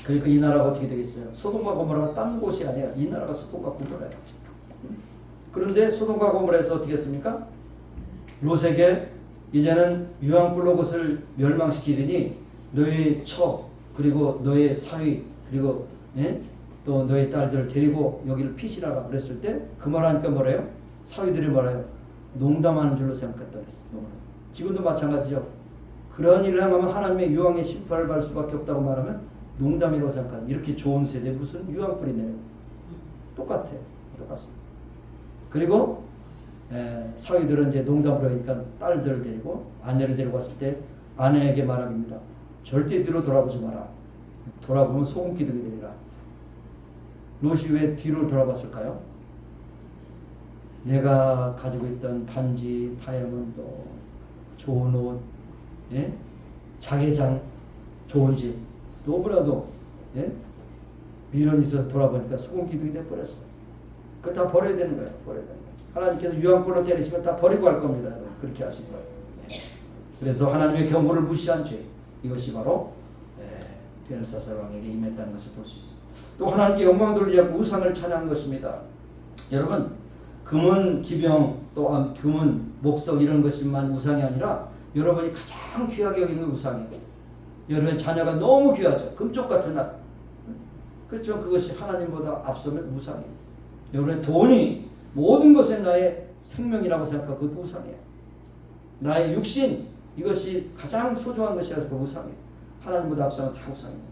그러니까 이 나라가 어떻게 되겠어요? 소돔과 고모라가 딴 곳이 아니라 이 나라가 소돔과 고모라예요. 그런데 소돔과 고모라에서 어떻게 했습니까? 롯에게 이제는 유황불로 그것을 멸망시키더니 너의 처 그리고 너의 사위 그리고 또 너의 딸들을 데리고 여기를 피신하라 그랬을 때 그 말하니까 뭐래요? 사위들이 뭐래요? 농담하는 줄로 생각했다 그랬어. 지금도 마찬가지죠. 그런 일을 하면 하나님의 유황의 심판을 받을 수밖에 없다고 말하면 농담이라고 생각하는 이렇게 좋은 세대에 무슨 유황불이 내려 똑같습니다. 그리고 사위들은 이제 농담으로 하니까 딸들을 데리고 아내를 데리고 왔을 때 아내에게 말합니다. 절대 뒤로 돌아보지 마라. 돌아보면 소금 기둥이 되리라. 롯이 왜 뒤로 돌아봤을까요? 내가 가지고 있던 반지, 다이아몬드, 좋은 옷, 자개장, 좋은 집 너무나도 미련이 있어서 돌아보니까 소금 기둥이 돼버렸어. 그거 다 버려야 되는 거예요. 하나님께서 유황불로 때리시면 다 버리고 할 겁니다. 그렇게 하신 거예요. 그래서 하나님의 경고를 무시한 죄 이것이 바로 벨사살 왕에게 임했다는 것을 볼 수 있습니다. 또 하나님께 영광 돌리지 않고 우상을 찬양한 것입니다. 여러분 금은 기병 또한 금은 목석 이런 것만 우상이 아니라 여러분이 가장 귀하게 여기는 우상이에요. 여러분의 자녀가 너무 귀하죠. 금쪽 같은 날. 그렇지만 그것이 하나님보다 앞서면 우상이에요. 여러분의 돈이 모든 것에 나의 생명이라고 생각하고 그것도 우상이에요. 나의 육신 이것이 가장 소중한 것이라서 그 우상이에요. 하나님보다 앞서면 다 우상입니다.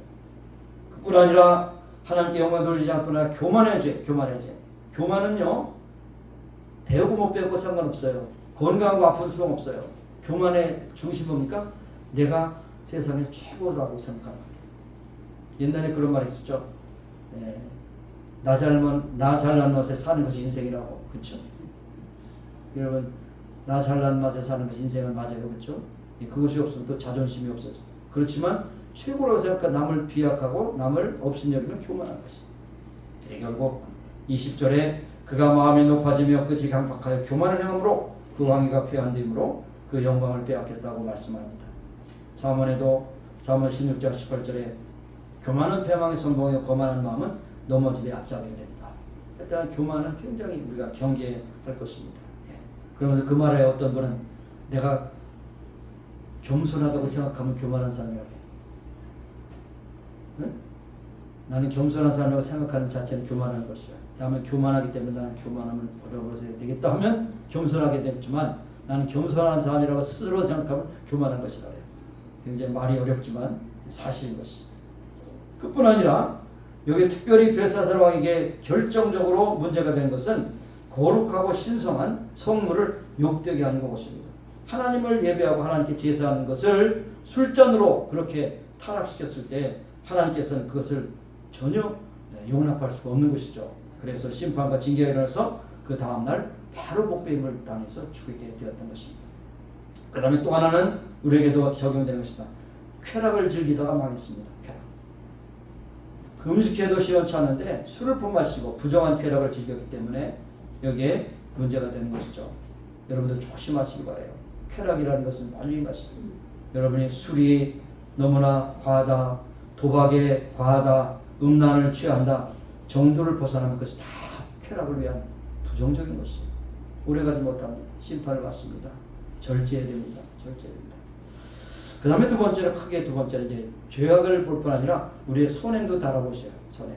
그뿐 아니라 하나님께 영광 돌리지 않거나 교만의 죄. 교만은요 배우고 못 배우고 상관없어요. 건강하고 아픈 수는 없어요. 교만의 중심 뭡니까? 내가 세상의 최고라고 생각하는 거예요. 옛날에 그런 말이 있었죠. 나 잘난 맛에 사는 것이 인생이라고. 그렇죠? 여러분 나 잘난 맛에 사는 것이 인생은 맞아요. 그렇죠? 그것이 없으면 또 자존심이 없어져. 그렇지만 최고라고 생각한 남을 비약하고 남을 업신여기면 교만한 것이. 결국 20절에 그가 마음이 높아지며 끝이 강박하여 교만을 행함으로 그 왕위가 폐한됨으로 그 영광을 빼앗겼다고 말씀합니다. 잠언에도 잠언 16장 18절에 교만은 패망의 선봉이요 거만한 마음은 넘어짐의 앞잡이가 된다. 일단 교만은 굉장히 우리가 경계할 것입니다. 그러면서 그 말에 어떤 분은 내가 겸손하다고 생각하면 교만한 사람이라고 해. 응? 나는 겸손한 사람이라고 생각하는 자체는 교만한 것이야. 다음에 교만하기 때문에 나는 교만함을 버려버려야 되겠다 하면 겸손하게 되겠지만 나는 겸손한 사람이라고 스스로 생각하면 교만한 것이라 해요. 굉장히 말이 어렵지만 사실인 것이. 그뿐 아니라 여기 특별히 벨사살 왕에게 결정적으로 문제가 된 것은 거룩하고 신성한 성물을 욕되게 하는 것입니다. 하나님을 예배하고 하나님께 제사하는 것을 술잔으로 그렇게 타락시켰을 때 하나님께서는 그것을 전혀 용납할 수가 없는 것이죠. 그래서 심판과 징계가 일어나서 그 다음날 바로 목배임을 당해서 죽게 되었던 것입니다. 그 다음에 또 하나는 우리에게도 적용되는 것이다. 쾌락을 즐기다가 망했습니다. 쾌락. 금식해도 시원치 않은데 술을 퍼마시고 부정한 쾌락을 즐겼기 때문에 여기에 문제가 되는 것이죠. 여러분들 조심하시기 바라요. 쾌락이라는 것은 말린 것입니다. 여러분이 술이 너무나 과하다, 도박에 과하다, 음란을 취한다 정도를 벗어나는 것이 다 쾌락을 위한 부정적인 것입니다. 오래가지 못하면 심판을 받습니다. 절제해야 됩니다. 절제해야 됩니다. 그 다음에 크게 두 번째는 이제 죄악을 볼 뿐 아니라 우리의 선행도 달아보셔요. 선행.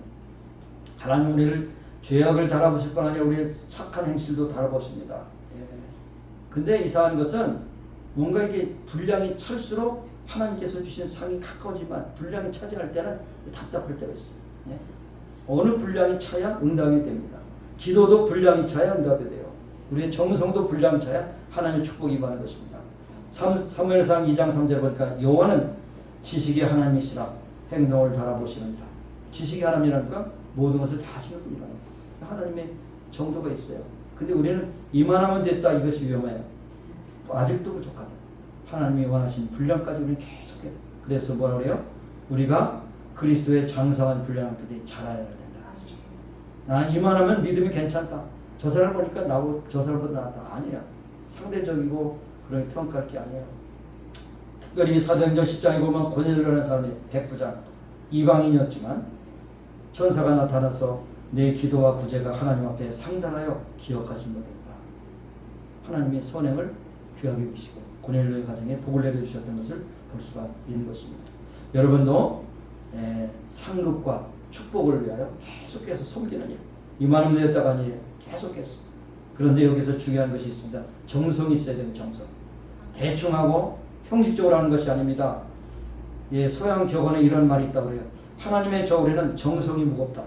하나님 우리를 죄악을 달아보실 뿐 아니라 우리의 착한 행실도 달아보십니다. 예. 근데 이상한 것은 뭔가 이렇게 분량이 찰수록 하나님께서 주신 상이 가까워지만 분량이 차지할 때는 답답할 때가 있어요. 예. 어느 분량이 차야 응답이 됩니다. 기도도 분량이 차야 응답이 돼요. 우리의 정성도 분량이 차야 하나님의 축복이 임하는 것입니다. 사무엘상 2장 3절에 보니까 여호와는 지식이 하나님이시라 행동을 달아보시는다. 지식이 하나님이라니까 모든 것을 다 아시는 분이라는 거예요. 하나님의 정도가 있어요. 근데 우리는 이만하면 됐다 이것이 위험해요. 아직도 부족하다. 하나님이 원하신 분량까지 우리는 계속해야 돼. 그래서 뭐라 그래요? 우리가 그리스도의 장성한 분량을 그때 자라야 된다. 나는 이만하면 믿음이 괜찮다. 저 사람 보니까 나하고 저 사람보다 낫다. 아니야. 상대적이고 그런 평가할 게 아니에요. 특별히 사도행전 10장에 보면 고넬료라는 사람이 백부장 이방인이었지만 천사가 나타나서 내 기도와 구제가 하나님 앞에 상달하여 기억하신 것이다. 하나님의 선행을 귀하게 여기시고 고넬료의 가정에 복을 내려주셨던 것을 볼 수가 있는 것입니다. 여러분도 상급과 축복을 위하여 계속해서 섬기는 일. 이만하면 되었다가 아니에요. 계속해서. 그런데 여기서 중요한 것이 있습니다. 정성이 있어야 되는 정성. 대충 하고 형식적으로 하는 것이 아닙니다. 예, 서양 격언에 이런 말이 있다고 그래요. 하나님의 저울에는 정성이 무겁다.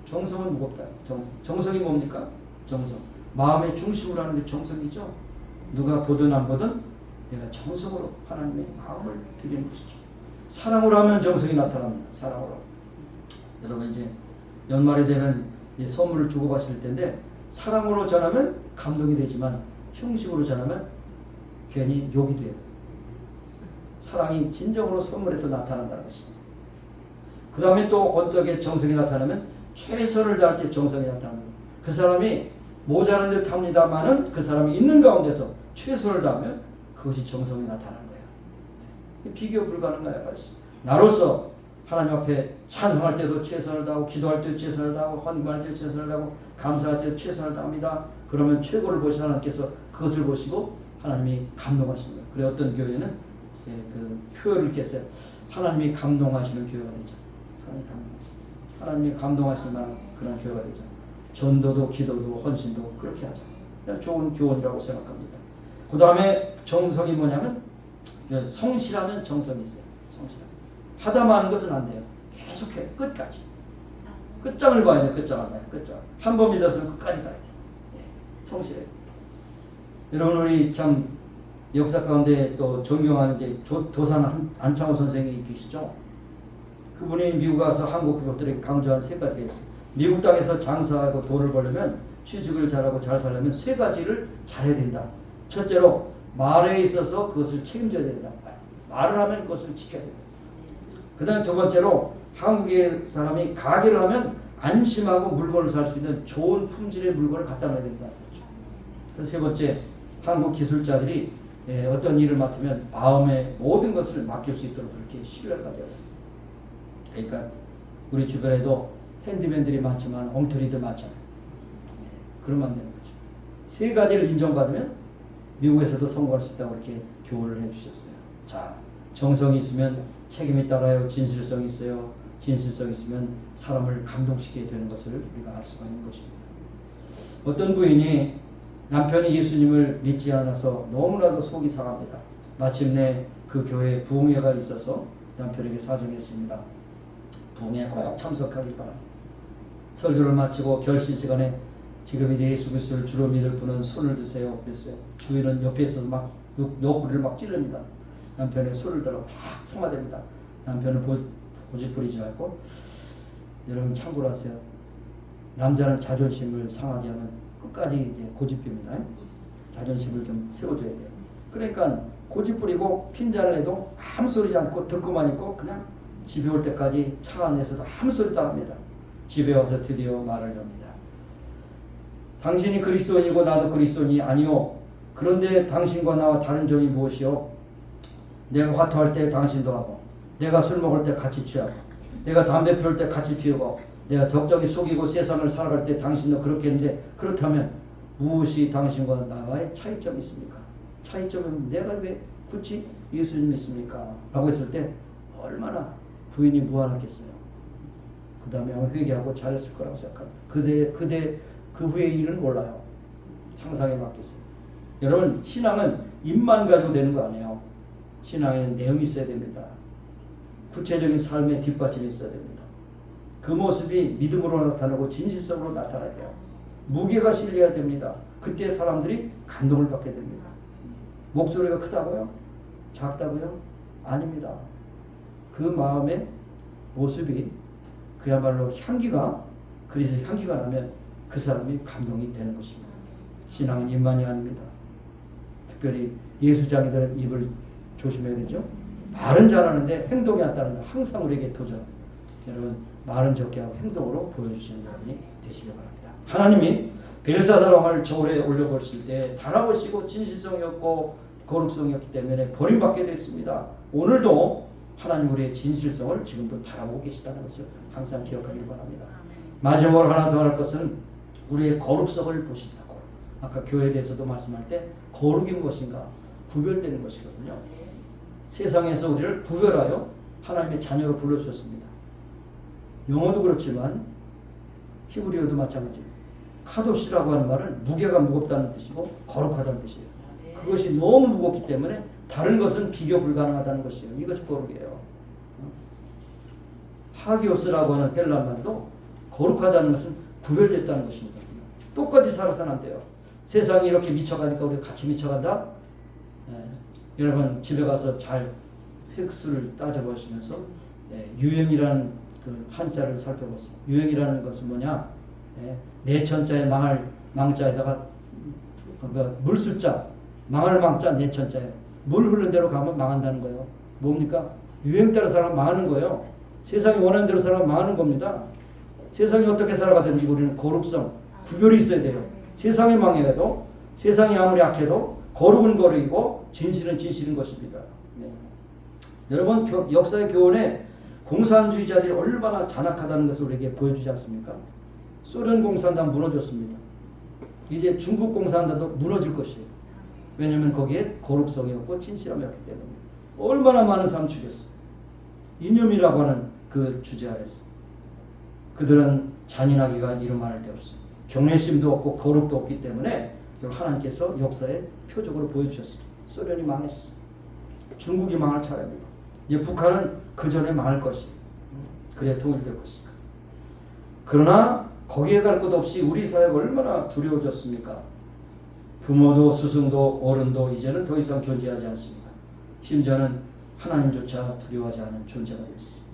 정성은 무겁다. 정성이 뭡니까? 정성. 마음의 중심으로 하는 게 정성이죠. 누가 보든 안 보든 내가 정성으로 하나님의 마음을 드리는 것이죠. 사랑으로 하면 정성이 나타납니다. 사랑으로. 여러분 이제 연말에 되면 선물을 주고받을 텐데 사랑으로 전하면 감동이 되지만 형식으로 전하면 괜히 욕이 돼요. 사랑이 진정으로 선물에 또 나타난다는 것입니다. 그 다음에 또 어떻게 정성이 나타나면 최선을 다할 때 정성이 나타납니다. 그 사람이 모자란 듯 합니다만은 그 사람이 있는 가운데서 최선을 다하면 그것이 정성이 나타나는 거예요. 비교 불가능해요. 나로서 하나님 앞에 찬송할 때도 최선을 다하고 기도할 때도 최선을 다하고 헌금할 때도 최선을 다하고 감사할 때도 최선을 다합니다. 그러면 최고를 보신 하나님께서 그것을 보시고 하나님이 감동하십니다. 그래 어떤 교회는 그 표현을 이렇게 했어요. 하나님이 감동하시는 교회가 되죠. 하나님이 감동하시는 그런 교회가 되죠. 전도도 기도도 헌신도 그렇게 하자. 그냥 좋은 교훈이라고 생각합니다. 그 다음에 정성이 뭐냐면 성실하면 정성이 있어요. 성실하면. 하다 마는 것은 안 돼요. 계속해. 끝까지. 끝장을 봐야 돼. 끝장을 봐야 돼. 끝장. 한 번 믿었으면 끝까지 가야 돼. 성실해. 여러분 우리 참 역사 가운데 또 존경하는 이제 도산 안창호 선생이 계시죠. 그분이 미국 가서 한국 교육들에게 강조한 세 가지가 있어요. 미국 땅에서 장사하고 돈을 벌려면 취직을 잘하고 잘 살려면 세 가지를 잘해야 된다. 첫째로 말에 있어서 그것을 책임져야 된다. 말을 하면 그것을 지켜야 된다. 그 다음에 두 번째로 한국의 사람이 가게를 하면 안심하고 물건을 살 수 있는 좋은 품질의 물건을 갖다 놔야 된다. 세 번째, 한국 기술자들이 어떤 일을 맡으면 마음의 모든 것을 맡길 수 있도록 그렇게 신뢰를 가져야 됩니다. 그러니까 우리 주변에도 핸디맨들이 많지만 엉터리도 많잖아요. 그러면 안 되는 거죠. 세 가지를 인정받으면 미국에서도 성공할 수 있다고 이렇게 교훈을 해주셨어요. 자, 정성이 있으면 책임이 따라요. 진실성이 있어요. 진실성이 있으면 사람을 감동시키게 되는 것을 우리가 알 수가 있는 것입니다. 어떤 부인이 남편이 예수님을 믿지 않아서 너무나도 속이 상합니다. 마침내 그 교회에 부흥회가 있어서 남편에게 사정했습니다. 부흥회에 꼭 참석하길 바랍니다. 설교를 마치고 결실 시간에 지금 이제 예수 그리스도를 주로 믿을 분은 손을 드세요 그랬어요. 주인은 옆에 있어서 막 옆구리를 막 찌릅니다. 남편의 손을 들어 막 성화됩니다. 남편은 고집부리지 말고, 여러분 참고로 하세요. 남자는 자존심을 상하게 하면 끝까지 이제 고집부립니다. 자존심을 좀 세워줘야 돼요. 그러니까 고집부리고 핀잔을 해도 아무 소리지 않고 듣고만 있고 그냥 집에 올 때까지 차 안에서도 아무 소리도 안 합니다. 집에 와서 드디어 말을 합니다. 당신이 그리스도인이고 나도 그리스도인이 아니요. 그런데 당신과 나와 다른 점이 무엇이요? 내가 화투할 때 당신도 하고, 내가 술 먹을 때 같이 취하고, 내가 담배 피울 때 같이 피우고, 내가 적적이 속이고 세상을 살아갈 때 당신도 그렇게 했는데, 그렇다면 무엇이 당신과 나와의 차이점이 있습니까? 차이점은 내가 왜 굳이 예수님 믿습니까? 라고 했을 때 얼마나 부인이 무안하겠어요. 그 다음에 아마 회개하고 잘했을 거라고 생각합니다. 그 후의 일은 몰라요. 상상에 맡겼어요. 여러분, 신앙은 입만 가지고 되는 거 아니에요. 신앙에는 내용이 있어야 됩니다. 구체적인 삶의 뒷받침이 있어야 됩니다. 그 모습이 믿음으로 나타나고 진실성으로 나타나야 돼요. 무게가 실려야 됩니다. 그때 사람들이 감동을 받게 됩니다. 목소리가 크다고요? 작다고요? 아닙니다. 그 마음의 모습이 그야말로 향기가, 그리스도의 향기가 나면 그 사람이 감동이 되는 것입니다. 신앙은 입만이 아닙니다. 특별히 예수장이들은 입을 조심해야 되죠. 말은 잘하는데 행동이 안 따른다. 항상 우리에게 도전. 여러분, 말은 적게 하고 행동으로 보여주시는 여러분이 되시기 바랍니다. 하나님이 벨사살 왕을 저울에 올려보실 때 달아보시고 진실성이 없고 거룩성이 없기 때문에 버림받게 됐습니다. 오늘도 하나님 우리의 진실성을 지금도 달아보고 계시다는 것을 항상 기억하길 바랍니다. 마지막으로 하나 더 할 것은 우리의 거룩성을 보신다. 아까 교회에 대해서도 말씀할 때 거룩이 무엇인가? 구별되는 것이거든요. 세상에서 우리를 구별하여 하나님의 자녀로 불러주셨습니다. 영어도 그렇지만 히브리어도 마찬가지예요. 카도시라고 하는 말은 무게가 무겁다는 뜻이고 거룩하다는 뜻이에요. 그것이 너무 무겁기 때문에 다른 것은 비교 불가능하다는 것이에요. 이것이 거룩이에요. 하기오스라고 하는 헬라 말도 거룩하다는 것은 구별됐다는 것입니다. 똑같이 살아서는 안 돼요. 세상이 이렇게 미쳐가니까 우리가 같이 미쳐간다? 여러분 집에 가서 잘 획수를 따져보시면서 유행이라는 그 한자를 살펴보세요. 유행이라는 것은 뭐냐? 내천자에 망할 망자에다가 물숫자, 망할 망자 내천자에 물 흐르는 대로 가면 망한다는 거예요. 뭡니까? 유행 따라 살아가면 망하는 거예요. 세상이 원하는 대로 살아가면 망하는 겁니다. 세상이 어떻게 살아가든지 우리는 거룩성, 구별이 있어야 돼요. 세상이 망해도, 세상이 아무리 악해도 거룩은 거룩이고 진실은 진실인 것입니다. 네. 여러분, 역사의 교훈에 공산주의자들이 얼마나 잔악하다는 것을 우리에게 보여주지 않습니까? 소련 공산당 무너졌습니다. 이제 중국 공산당도 무너질 것이에요. 왜냐하면 거기에 거룩성이 없고 진실함이 없기 때문에. 얼마나 많은 사람 죽였어요. 이념이라고 하는 그 주제 아래서. 그들은 잔인하기가 이루 말할 데 없어요. 경외심도 없고 거룩도 없기 때문에 하나님께서 역사에 표적으로 보여주셨어요. 소련이 망했어. 중국이 망할 차례입니다. 이제 북한은 그 전에 망할 것이에요. 그래야 통일될 것이니까. 그러나 거기에 갈 것 없이 우리 사회가 얼마나 두려워졌습니까? 부모도 스승도 어른도 이제는 더 이상 존재하지 않습니다. 심지어는 하나님조차 두려워하지 않은 존재가 됐어요.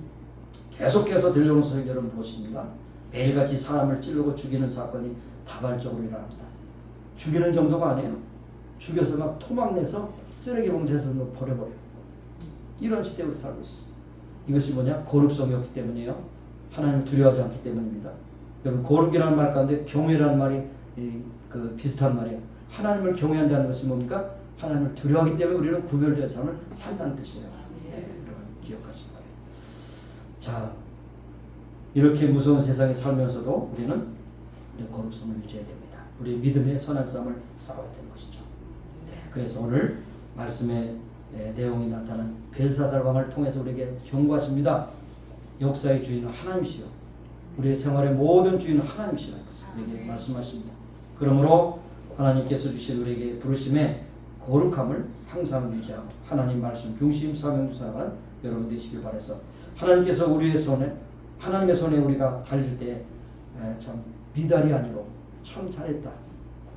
계속해서 들려오는 소리 여러분 보십니다. 매일같이 사람을 찌르고 죽이는 사건이 다발적으로 일어납니다. 죽이는 정도가 아니에요. 죽여서 막 토막내서 쓰레기 봉지에서 버려버려요. 이런 시대에 우리 살고 있어요. 이것이 뭐냐? 거룩성이 없기 때문이에요. 하나님을 두려워하지 않기 때문입니다. 여러분, 거룩이라는 말 가운데 경외라는 말이 비슷한 말이에요. 하나님을 경외한다는 것이 뭡니까? 하나님을 두려워하기 때문에 우리는 구별된 삶을 산다는 뜻이에요. 여러분 기억하시기 바랍니다. 자, 이렇게 무서운 세상에 살면서도 우리는 거룩성을 유지해야 됩니다. 우리 믿음의 선한 싸움을 싸워야 되는 것이죠. 그래서 오늘 말씀의 내용이 나타난 벨사살 왕을 통해서 우리에게 경고하십니다. 역사의 주인은 하나님이시요 우리의 생활의 모든 주인은 하나님이시라는 것을 우리에게 말씀하십니다. 그러므로 하나님께서 주신 우리에게 부르심에 거룩함을 항상 유지하고 하나님 말씀 중심 사명주 살아가는 여러분 되시길 바라서 하나님께서 우리의 손에 하나님의 손에 우리가 달릴 때 참 미달이 아니고 참 잘했다.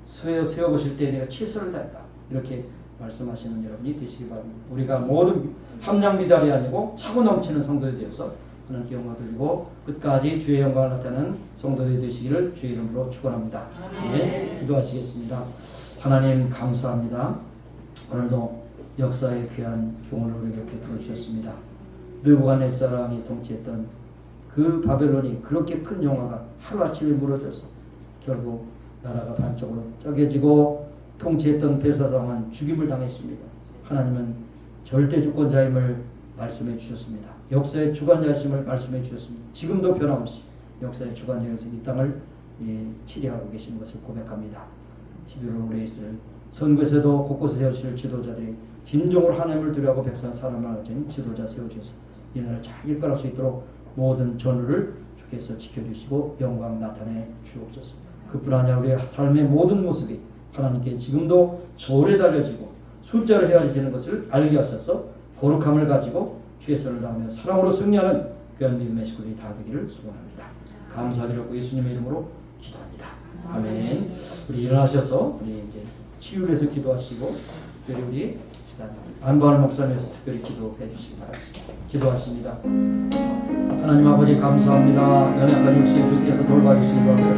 세워보실 때 내가 최선을 다했다. 이렇게 말씀하시는 여러분이 되시기 바랍니다. 우리가 모두 함량 미달이 아니고 차고 넘치는 성도들이 되어서 하나님께 영광 돌리고 끝까지 주의 영광을 나타내는 성도들이 되시기를 주의 이름으로 축원합니다. 네, 기도하시겠습니다. 하나님 감사합니다. 오늘도 역사의 귀한 교훈을 우리에게 베풀어 주셨습니다. 느부갓네살왕이 통치했던 그 바벨론이 그렇게 큰 영화가 하루아침에 무너져서 결국 나라가 반쪽으로 쪼개지고 통치했던 벨사살왕은 죽임을 당했습니다. 하나님은 절대 주권자임을 말씀해 주셨습니다. 역사의 주관자이심을 말씀해 주셨습니다. 지금도 변함없이 역사의 주관자에서 이 땅을 치리하고 계시는 것을 고백합니다. 11월 올해 있을 선거에서도 곳곳에 세우실 지도자들이 진정으로 하나님을 두려워하고 백성 사람을 가진 지도자 세워주셔서 이 나라를 잘 이끌어갈 수 있도록 모든 전우를 주께서 지켜주시고 영광 나타내 주옵소서. 그뿐 아니라 우리의 삶의 모든 모습이 하나님께 지금도 저울에 달려지고 숫자로 헤아려지는 것을 알게 하셔서 거룩함을 가지고 주의 손을 다하며 사랑으로 승리하는 귀한 믿음의 식구들이 다 되기를 소원합니다. 감사드리고 예수님의 이름으로 기도합니다. 아멘. 우리 일어나셔서 우리 이제 치유를 해서 기도하시고 특별히 우리 안바울 목사님께서 특별히 기도해 주시기 바랍니다. 기도하십니다. 하나님 아버지 감사합니다. 연약한 육신의 주께서 돌봐주시기 바랍니다.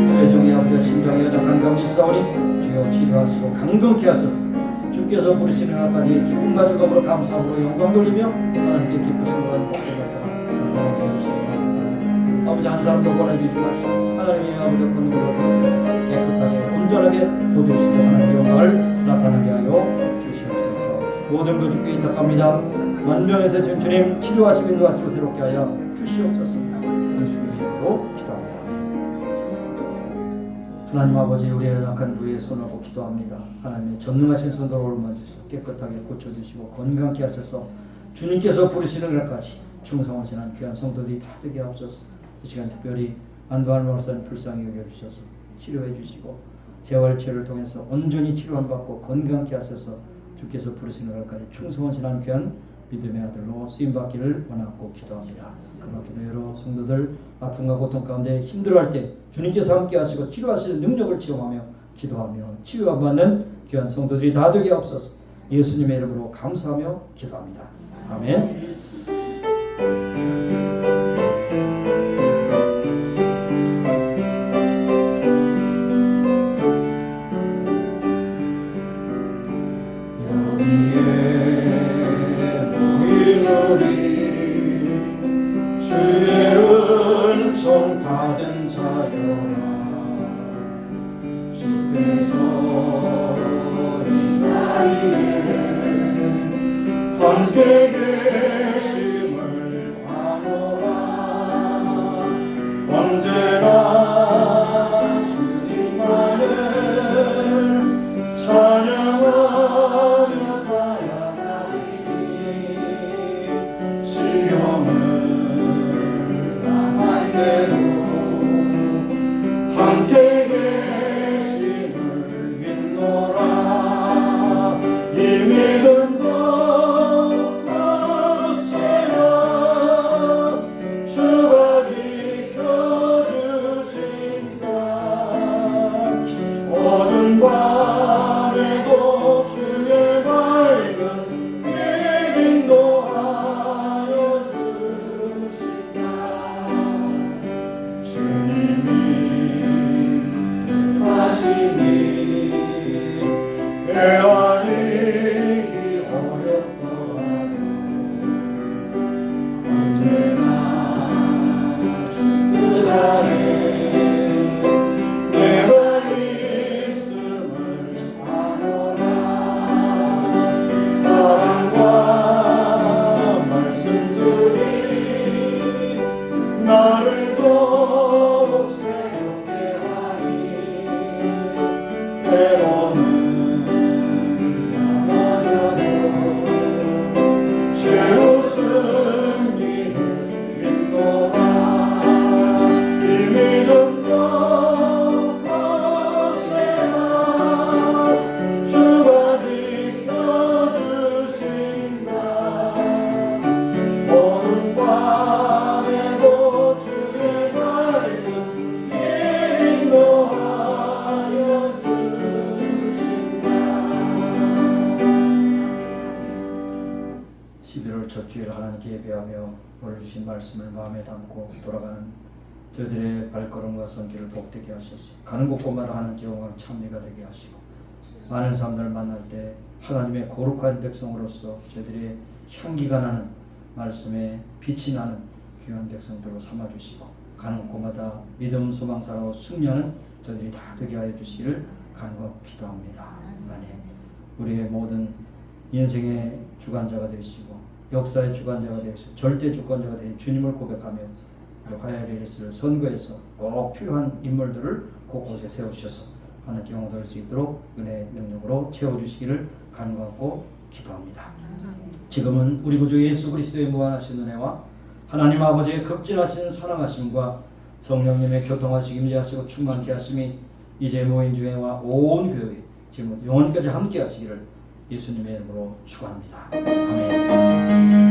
주의 종의 아버지와 심장에 연약한 가운데 있사오니 주여 치료하시고 강건케 하소서. 주께서 부르시는 날까지 기쁨과 즐거움으로 감사함으로 영광 돌리며 하나님께 기쁘심으로 하는 복된 역사 나타나게 해주시기 바랍니다. 아버지 한 사람도 보내주지 마시고 하나님의 아버지 권능으로 살아계서 깨끗하게 온전하게 보여주시고 하나님의 영광을 나타나게 하여 주시옵소서. 모든 것 주께 인탁합니다. 만병에서 주님 치료하시고 인도하시고 새롭게 하여 주시옵소서. 예수님의 이름으로 기도합니다. 하나님 아버지 우리의 연약한 부위에 손을 얹고 기도합니다. 하나님의 전능하신 손으로 올려주시고 깨끗하게 고쳐주시고 건강케 하셔서 주님께서 부르시는 날까지 충성하시는 귀한 성도들이 다 되게 하옵소서. 이 시간 특별히 안바울 목사님 불쌍히 여겨주셔서 치료해 주시고 재활치료를 통해서 온전히 치료함 받고 건강케 하셔서 주께서 부르시는 날까지 충성하시는 귀한 믿음의 아들로 쓰임받기를 원하고 기도합니다. 그 밖에도 여러 성도들 아픔과 고통 가운데 힘들어할 때 주님께서 함께 하시고 치료하시는 능력을 체험하며 기도하며 치유받는 귀한 성도들이 다 되게 하옵소서. 예수님의 이름으로 감사하며 기도합니다. 아멘. 받은 자여라 주께서 이 자리에 함께 계심을 아노라. 언제나 주님만을 찬양하며 가야 하리. 시험을 함께 계심을 믿노라. 이 믿음도 첫 주일 하나님께 예배하며 오늘 주신 말씀을 마음에 담고 돌아가는 저들의 발걸음과 손길을 복되게 하셔서 가는 곳곳마다 하나님께 영광 찬미가 되게 하시고 많은 사람들을 만날 때 하나님의 거룩한 백성으로서 저들의 향기가 나는 말씀에 빛이 나는 귀한 백성들로 삼아주시고 가는 곳마다 믿음, 소망, 사랑으로 승리하는 저들이 다 되게 하여 주시기를 간곡히 기도합니다. 하나님, 우리의 모든 인생의 주관자가 되시고 역사의 주관자가 되시고 절대 주권자가 되신 주님을 고백하며 화야의 일을 선거해서 꼭 필요한 인물들을 곳곳에 세우셔서 하나님께 영광 돌릴 수 있도록 은혜의 능력으로 채워주시기를 간구하고 기도합니다. 지금은 우리 구주 예수 그리스도의 무한하신 은혜와 하나님 아버지의 극진하신 사랑하심과 성령님의 교통하시기 임재하시고 충만케 하심이 이제 모인 중에와 온 교회 지금부터 영원까지 함께 하시기를 예수님의 이름으로 축원합니다. 아멘.